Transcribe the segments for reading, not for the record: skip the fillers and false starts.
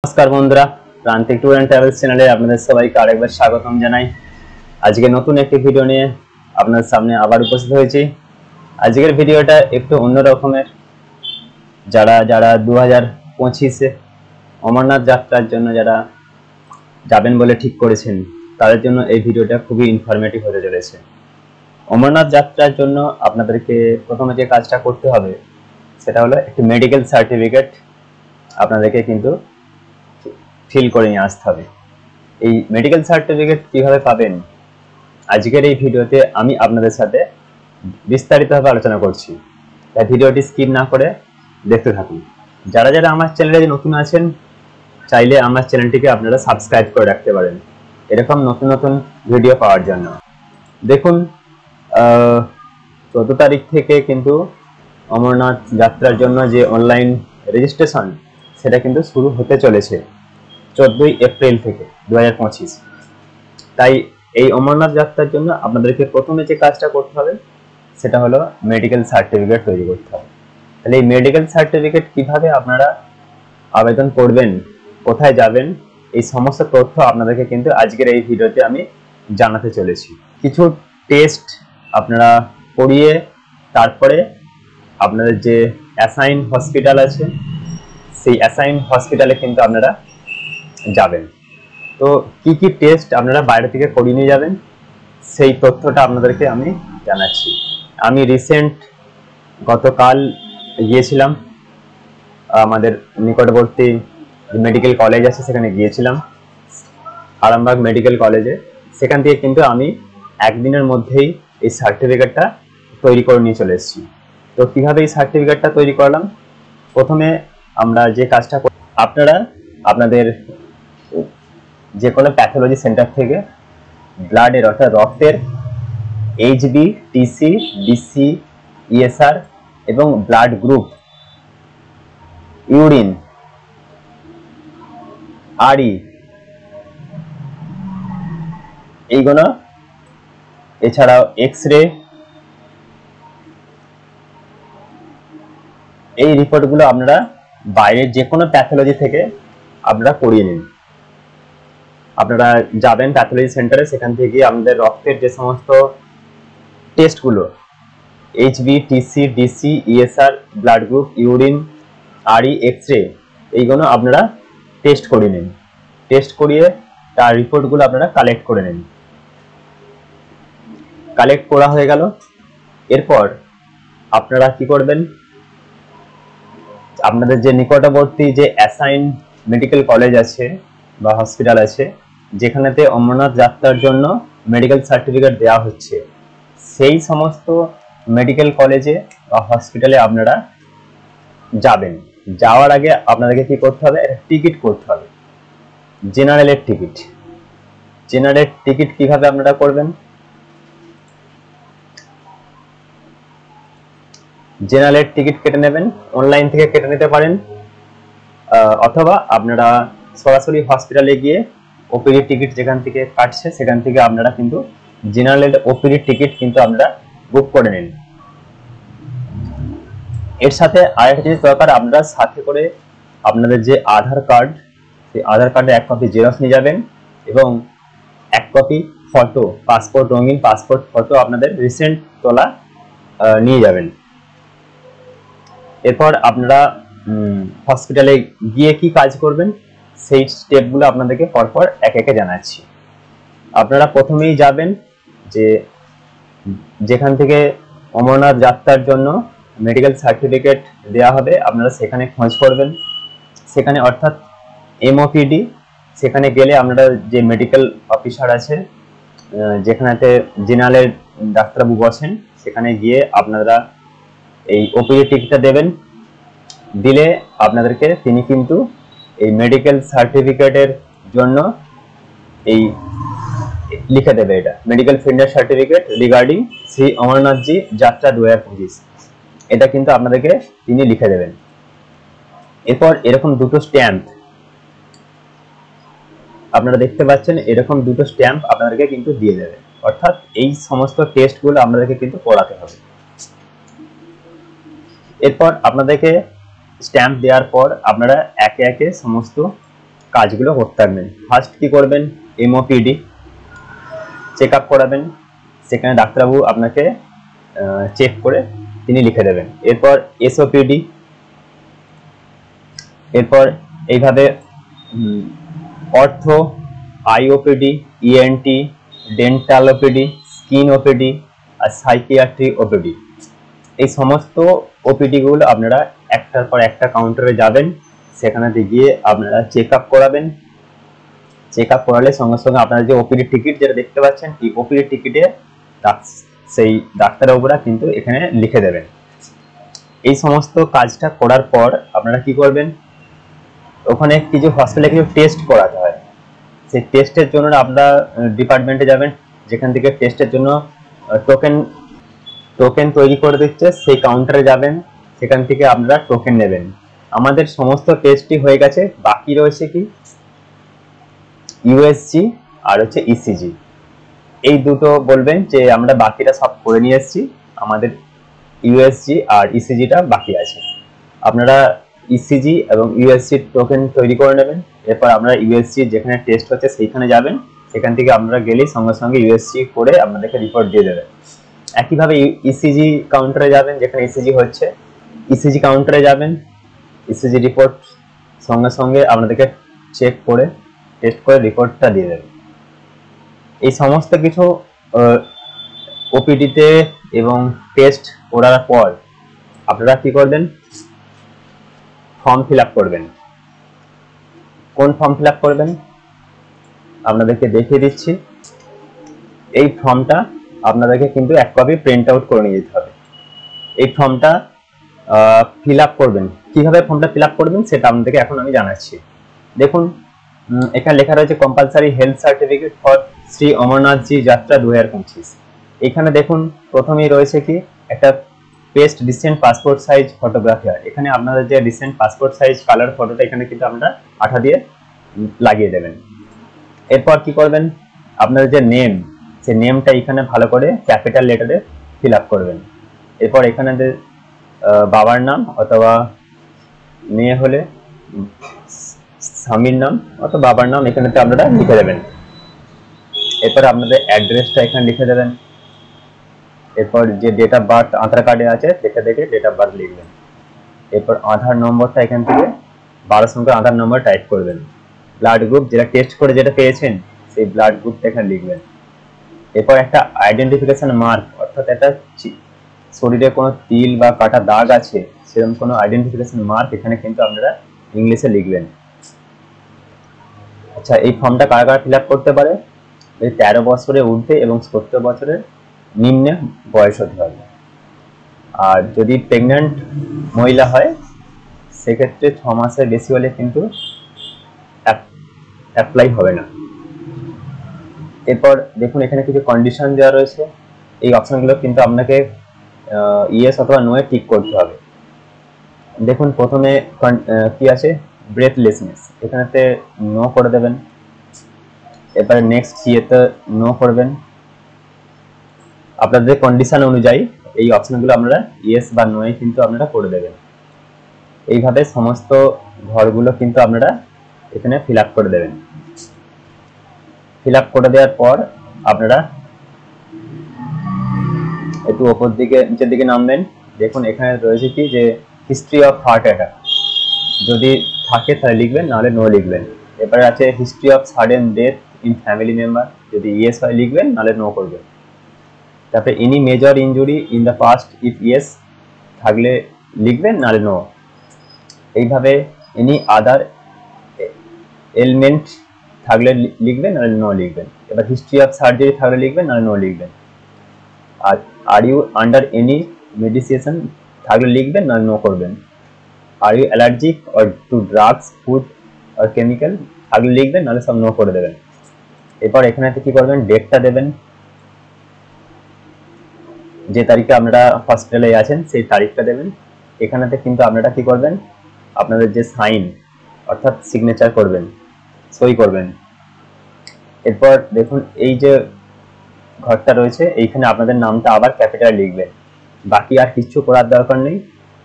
নমস্কার বন্ধুরা, প্রান্তিক ট্যুর এন্ড ট্রাভেলস চ্যানেলে আপনাদের সবাইকে আরেকবার স্বাগতম জানাই। আজকে নতুন একটি ভিডিও নিয়ে আপনাদের সামনে আবার উপস্থিত হয়েছি। আজকের ভিডিওটা একটু অন্য রকমের। যারা 2025-এ অমরনাথ যাত্রার জন্য যারা যাবেন বলে ঠিক করেছেন, তাদের জন্য এই ভিডিওটা খুবই ইনফরমেটিভ হতে চলেছে। অমরনাথ যাত্রার জন্য আপনাদেরকে প্রথমে যে কাজটা করতে হবে সেটা হলো একটি মেডিকেল সার্টিফিকেট আপনাদেরকে কিন্তু ফিল করে নিয়ে আসতে হবে। এই মেডিকেল সার্টিফিকেট কিভাবে পাবেন আজকের এই ভিডিওতে আমি আপনাদের সাথে বিস্তারিতভাবে আলোচনা করছি, তাই ভিডিওটি স্কিপ না করে দেখতে থাকুন। যারা যারা আমার চ্যানেলে নতুন আছেন, চাইলে আমার চ্যানেলটিকে আপনারা সাবস্ক্রাইব করে রাখতে পারেন এরকম নতুন নতুন ভিডিও পাওয়ার জন্য। দেখুন, 14 তারিখ থেকে কিন্তু অমরনাথ যাত্রার জন্য যে অনলাইন রেজিস্ট্রেশন সেটা কিন্তু শুরু হতে চলেছে 14 এপ্রিল থেকে 2025। তাই এই অমরনাথ যাত্রার জন্য আপনাদেরকে প্রথমে যে কাজটা করতে হবে সেটা হলো মেডিকেল সার্টিফিকেট তৈরি করতে হবে। তাহলে এই মেডিকেল সার্টিফিকেট কিভাবে আপনারা আবেদন করবেন, কোথায় যাবেন, এই সমস্ত তথ্য আপনাদেরকে কিন্তু আজকের এই ভিডিওতে আমি জানাতে চলেছি। কিছু টেস্ট আপনারা করিয়ে তারপরে আপনাদের যে অ্যাসাইন হসপিটাল আছে সেই অ্যাসাইন হসপিটালে কিন্তু আপনারা যাবেন। তো কি কি টেস্ট আপনারা বাইরে থেকে করিয়ে নিয়ে যাবেন সেই তথ্যটা আপনাদেরকে আমি জানাচ্ছি। আমি রিসেন্ট গতকাল গিয়েছিলাম আমাদের নিকটবর্তী মেডিকেল কলেজ আছে, সেখানে গিয়েছিলাম আরামবাগ মেডিকেল কলেজে। সেখান থেকে কিন্তু আমি একদিনের মধ্যেই এই সার্টিফিকেটটা তৈরি করে নিয়ে চলে এসেছি। তো কিভাবে এই সার্টিফিকেটটা তৈরি করলাম, প্রথমে আমরা যে কাজটা আপনারা আপনাদের যে কোনো প্যাথোলজি সেন্টার থেকে ব্লাডের অর্থাৎ রক্তের HB, TC, DC, ESR এবং ব্লাড গ্রুপ, ইউরিন, RE এইগুলো, এছাড়াও এক্স-রে, এই রিপোর্টগুলো আপনারা বাইরের যে কোনো প্যাথোলজি থেকে আপনারা করিয়ে নিন। আপনারা যাবেন প্যাথোলজি সেন্টারে, সেখান থেকে আমাদের রক্তের যে সমস্ত টেস্টগুলো HB, TC, DC, ESR, blood group, urine, RE, X-ray এইগুলো আপনারা টেস্ট করিয়ে নিন। টেস্ট করিয়ে তার রিপোর্টগুলো আপনারা কালেক্ট করে নিন। কালেক্ট করা হয়ে গেল, এরপর আপনারা কি করবেন, আপনাদের যে নিকটবর্তী যে অ্যাসাইন মেডিকেল কলেজ আছে বা হসপিটাল আছে যেখানেতে অমরনাথ যাত্রার জন্য মেডিকেল সার্টিফিকেট দেওয়া হচ্ছে, সেই সমস্ত মেডিকেল কলেজে বা হসপিটালে আপনারা যাবেন। যাওয়ার আগে আপনাদেরকে কি করতে হবে, একটা টিকিট করতে হবে, জেনারেলের টিকিট। জেনারেল টিকিট কিভাবে আপনারা করবেন, জেনারেলের টিকিট কেটে নেবেন, অনলাইন থেকে কেটে নিতে পারেন, অথবা আপনারা সরাসরি হসপিটালে গিয়ে ওপিডি টিকিট যেখান থেকে কাটছে সেখান থেকে আপনারা কিন্তু জেনারেল ওপিডি টিকিট কিন্তু আপনারা বুক করে নিন। এর সাথে আরেকটা জিনিস দরকার, আপনারা সাথে করে আপনাদের যে আধার কার্ড, সেই আধার কার্ডের এক কপি জেরক্স নিয়ে যাবেন এবং এক কপি ফটো, পাসপোর্ট, রঙিন পাসপোর্ট ফটো আপনাদের রিসেন্ট তোলা নিয়ে যাবেন। এরপর আপনারা হসপিটালে গিয়ে কি কাজ করবেন সেই স্টেপগুলো আপনাদেরকে পরপর এক একে জানাচ্ছি। আপনারা প্রথমেই যাবেন যে যেখান থেকে অমরনাথ যাত্রার জন্য মেডিকেল সার্টিফিকেট দেওয়া হবে, আপনারা সেখানে খোঁজ করবেন। সেখানে অর্থাৎ MOPD, সেখানে গেলে আপনারা যে মেডিকেল অফিসার আছে যেখানেতে জেনারেল ডাক্তারবাবু বসেন, সেখানে গিয়ে আপনারা এই ওপিডি টিকিটটা দেবেন। দিলে আপনাদেরকে তিনি কিন্তু এই মেডিকেল সার্টিফিকেটের জন্য এই লিখে দেবে, এটা medical fitness certificate regarding Shri Amarnathji Yatra 2025, এটা কিন্তু আপনাদেরকে তিনি লিখে দেবেন। এরপর এরকম দুটো স্ট্যাম্প আপনারা দেখতে পাচ্ছেন, এরকম দুটো স্ট্যাম্প আপনাদেরকে কিন্তু দিয়ে দেবে, অর্থাৎ এই সমস্ত টেস্টগুলো আপনাদেরকে কিন্তু করাতে হবে। এরপর আপনাদেরকে স্ট্যাম্প দেওয়ার পর আপনারা একে একে সমস্ত কাজগুলো করতে থাকবেন। ফার্স্ট কি করবেন, এমওপিডি চেক আপ করাবেন, সেখানে ডাক্তারবাবু আপনাকে চেক করে তিনি লিখে দেবেন। এরপর এসওপিডি, এরপর এইভাবে ortho, IOPD, ENT, dental OPD, skin OPD আর সাইকিয়াট্রি ওপিডি। এই সমস্ত ওপিডি গুলো আপনারা একটার পর একটা কাউন্টারে যাবেন, সেখানে গিয়ে আপনারা চেক আপ করাবেন। চেক আপ করালে সঙ্গে সঙ্গে আপনারা যে ওপিডি টিকিট যেটা দেখতে পাচ্ছেন, এই ওপিডি টিকিটে সেই ডাক্তারবাবুরা কিন্তু এখানে লিখে দেবেন। এই সমস্ত কাজটা করার পর আপনারা কি করবেন, ওখানে কিছু হসপিটালে কিছু টেস্ট করাতে হয়। সেই টেস্টের জন্য আপনারা ডিপার্টমেন্টে যাবেন, যেখান থেকে টেস্টের জন্য টোকেন তৈরি করে দিচ্ছে, সেই কাউন্টারে যাবেন, সেখান থেকে আপনারা টোকেন নেবেন। আমাদের সমস্ত টেস্টই হয়ে গেছে, বাকি রয়েছে কি ইউএসজি আর হচ্ছে ইসিজি। এই দুটো বলবেন যে আমরা বাকিটা সব করে নিয়ে এসেছি, আমাদের ইউএসজি আর ইসিজিটা বাকি আছে। আপনারা ইসিজি এবং ইউএসজি টোকেন তৈরি করে নেবেন। এরপর আপনারা ইউএসজি যেখানে টেস্ট হচ্ছে সেইখানে যাবেন, সেখান থেকে আপনারা গেলেই সঙ্গে সঙ্গে ইউএসজি করে আপনাদেরকে রিপোর্ট দিয়ে দেবে। একইভাবে ইসিজি কাউন্টারে যাবেন, যেখানে ইসিজি হচ্ছে, ইসিজি কাউন্টারে যাবেন, ইসিজি রিপোর্ট সঙ্গে সঙ্গে আপনাদেরকে চেক করে টেস্ট করে রিপোর্টটা দিয়ে দেবে। এই সমস্ত কিছু ওপিডিতে এবং টেস্ট করার পর আপনারা কি করবেন, ফর্ম ফিল আপ করবেন। কোন ফর্ম ফিল আপ করবেন আপনাদেরকে দেখিয়ে দিচ্ছি। এই ফর্মটা আপনাদেরকে কিন্তু এক কপি প্রিন্ট আউট করে নিয়ে যেতে হবে। এই ফর্মটা ফিল আপ করবেন, কিভাবে ফর্মটা ফিল আপ করবেন সেটা আপনাদেরকে এখন আমি জানাচ্ছি। দেখুন এখানে লেখা রয়েছে compulsory health certificate for Shri Amarnathji Yatra 2025। এখানে দেখুন প্রথমেই রয়েছে কি একটা paste recent passport size photography. এখানে আপনাদের যে রিসেন্ট পাসপোর্ট সাইজ কালার ফটোটা এখানে কিন্তু আপনারা আঠা দিয়ে লাগিয়ে দেবেন। এরপর কি করবেন, আপনাদের যে নেম, সেই নেমটা এখানে ভালো করে ক্যাপিটাল লেটারে ফিল আপ করবেন। এরপর এখানে বাবার নাম অথবা মেয়ে হলে স্বামীর নাম অথবা বাবার নাম এখানেতে আপনারা লিখে দেবেন। এরপর আপনাদের অ্যাড্রেসটা এখানে লিখে দেবেন। এরপর যে ডেট অফ বার্থ আধার কার্ডে আছে দেখে দেখে ডেট অফ বার্থ লিখবেন। এরপর আধার নম্বরটা এখান থেকে 12 সংখ্যার আধার নম্বর টাইপ করবেন। ব্লাড গ্রুপ যেটা টেস্ট করে যেটা পেয়েছেন সেই ব্লাড গ্রুপটা এখানে লিখবেন। এরপর একটা আইডেন্টিফিকেশন মার্ক, অর্থাৎ একটা শরীরে কোনো তিল বা কাটা দাগ আছে সেরকম কোনো আইডেন্টিফিকেশন মার্ক এখানে কিন্তু আপনারা ইংলিশে লিখবেন। আচ্ছা, এই ফর্মটা কারা কারা ফিল আপ করতে পারে, এই 13 বছরের ঊর্ধ্বে এবং 70 বছরের নিম্নে বয়স হতে হবে। আর যদি প্রেগন্যান্ট মহিলা হয় সেক্ষেত্রে 6 মাসের বেশি হলে কিন্তু অ্যাপ্লাই হবে না। এরপর দেখুন এখানে কিছু কন্ডিশন দেওয়া রয়েছে, এই অপশনগুলো কিন্তু আপনাকে ইয়েস অথবা নো এ টিক করতে হবে। দেখুন প্রথমে কি আছে, ব্রেথলেসনেস, এখানেতে নো করে দেবেন। এরপরে নেক্সট ইয়েতে নো করবেন। আপনাদের কন্ডিশন অনুযায়ী এই অপশনগুলো আপনারা ইয়েস বা নো এ কিন্তু আপনারা করে দেবেন। এইভাবে সমস্ত ঘরগুলো কিন্তু আপনারা এখানে ফিল আপ করে দেবেন। ফিল আপ করে দেওয়ার পর আপনারা একটু ওপর দিকে নিচের দিকে নামবেন। দেখুন এখানে রয়েছে কি যে হিস্ট্রি অফ হার্ট অ্যাটাক, যদি থাকে তাহলে লিখবেন, নাহলে নো লিখবেন। এরপরে আছে history of sudden death in family member, যদি ইয়েস হয় লিখবেন, নাহলে নো করবেন। তারপরে any major injury in the past, if yes থাকলে লিখবেন, নাহলে নো। এইভাবে এনি আদার এলমেন্ট থাকলে লিখবেন, নাহলে নো লিখবেন। এবার হিস্ট্রি অফ সার্জারি থাকলে লিখবেন, নাহলে নো লিখবেন। আর are you under any medication থাকলে লিখবেন, নাহলে নো করবেন। Are you allergic or to drugs, food or chemical থাকলে লিখবেন, নাহলে সব নো করে দেবেন। এরপর এখানে কি করবেন, ডেটটা দেবেন, যে তারিখে আপনারা হসপিটালে আছেন সেই তারিখটা দেবেন। এখানেতে কিন্তু আপনারা কি করবেন, আপনাদের যে সাইন অর্থাৎ সিগনেচার করবেন, সই করবেন। এরপর দেখুন এই যে ঘরটা রয়েছে এইখানে আপনাদের নামটা আবার ক্যাপিটাল লিখবেন। বাকি আর কিছু করার দরকার নেই,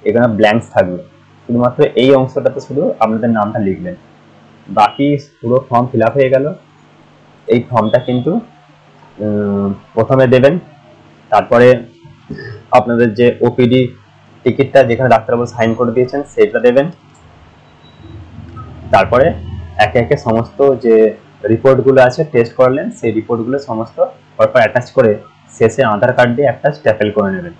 এখানে ব্ল্যাঙ্কস থাকবে, শুধুমাত্র এই অংশটাতে শুধু আপনাদের নামটা লিখবেন। বাকি পুরো ফর্ম ফিল আপ হয়ে গেল। এই ফর্মটা কিন্তু প্রথমে দেবেন, তারপরে আপনাদের যে ওপিডি টিকিটটা যেখানে ডাক্তারবাবু সাইন করে দিয়েছেন সেটা দেবেন, তারপরে একে একে সমস্ত যে রিপোর্টগুলো আছে টেস্ট করলেন সেই রিপোর্টগুলো সমস্ত পরপর অ্যাটাচ করে শেষে আধার কার্ড দিয়ে একটা স্ট্যাপেল করে নেবেন।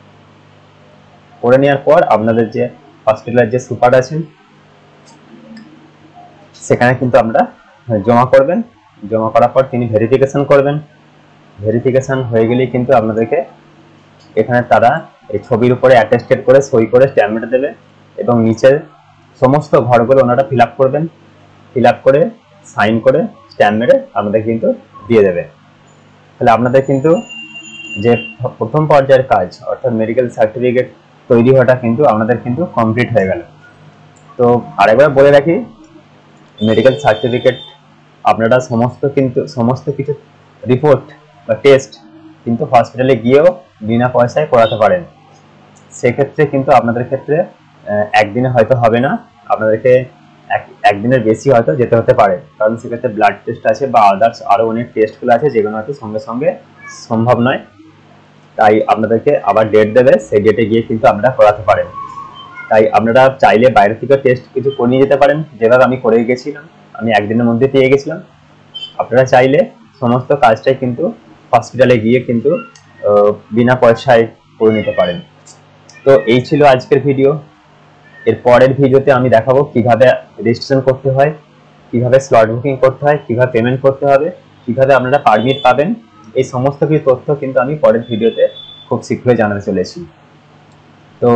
করে নেওয়ার পর আপনাদের যে হসপিটালের যে সুপার আছেন সেখানে কিন্তু আমরা জমা করবেন। জমা করার পর তিনি ভেরিফিকেশন করবেন। ভেরিফিকেশন হয়ে গেলেই কিন্তু আপনাদেরকে এখানে তারা এই ছবির উপরে অ্যাটেস্টেড করে সই করে স্ট্যাম্প মেরে দেবে এবং নিচের সমস্ত ঘরগুলো ওনারা ফিল আপ করবেন। ফিল আপ করে সাইন করে স্ট্যাম্প মেরে আপনাদের কিন্তু দিয়ে দেবে। তাহলে আপনাদের কিন্তু যে প্রথম পর্যায়ের কাজ অর্থাৎ মেডিকেল সার্টিফিকেট তৈরি হওয়াটা কিন্তু আপনাদের কিন্তু কমপ্লিট হয়ে গেল। তো আরেকবার বলে রাখি, মেডিকেল সার্টিফিকেট আপনারা সমস্ত কিছু রিপোর্ট বা টেস্ট কিন্তু হসপিটালে গিয়েও বিনা পয়সায় করাতে পারেন। সেক্ষেত্রে কিন্তু আপনাদের ক্ষেত্রে একদিনে হয়তো হবে না, আপনাদেরকে একদিনের বেশি হয়তো যেতে হতে পারে, কারণ সেক্ষেত্রে ব্লাড টেস্ট আছে বা আদার্স আরও অনেক টেস্টগুলো আছে যেগুলো হয়তো সঙ্গে সঙ্গে সম্ভব নয়। তাই আপনাদেরকে আবার ডেট দেবে, সেই ডেটে গিয়ে কিন্তু আপনারা করাতে পারেন। তাই আপনারা চাইলে বাইরে থেকে টেস্ট কিছু করে নিয়ে যেতে পারেন, যেভাবে আমি করে গেছিলাম, আমি একদিনের মধ্যে পেয়ে গেছিলাম। আপনারা চাইলে সমস্ত কাজটাই কিন্তু হসপিটালে গিয়ে কিন্তু বিনা পয়সায় করে নিতে পারেন। তো এই ছিল আজকের ভিডিও। এর পরের ভিডিওতে আমি দেখাবো কিভাবে রেজিস্ট্রেশন করতে হয়, কিভাবে স্লট বুকিং করতে হয়, কিভাবে পেমেন্ট করতে হবে, কিভাবে আপনারা পারমিট পাবেন। এই সমস্ত কিছু তথ্য কিন্তু আমি পরের ভিডিওতে খুব শীঘ্রই জানাতে চলেছি। তো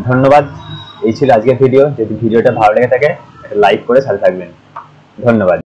ধন্যবাদ। এই ছিল আজকের ভিডিও। যদি ভিডিওটা ভালো লেগে থাকে একটা লাইক করে সাথে থাকবেন। ধন্যবাদ।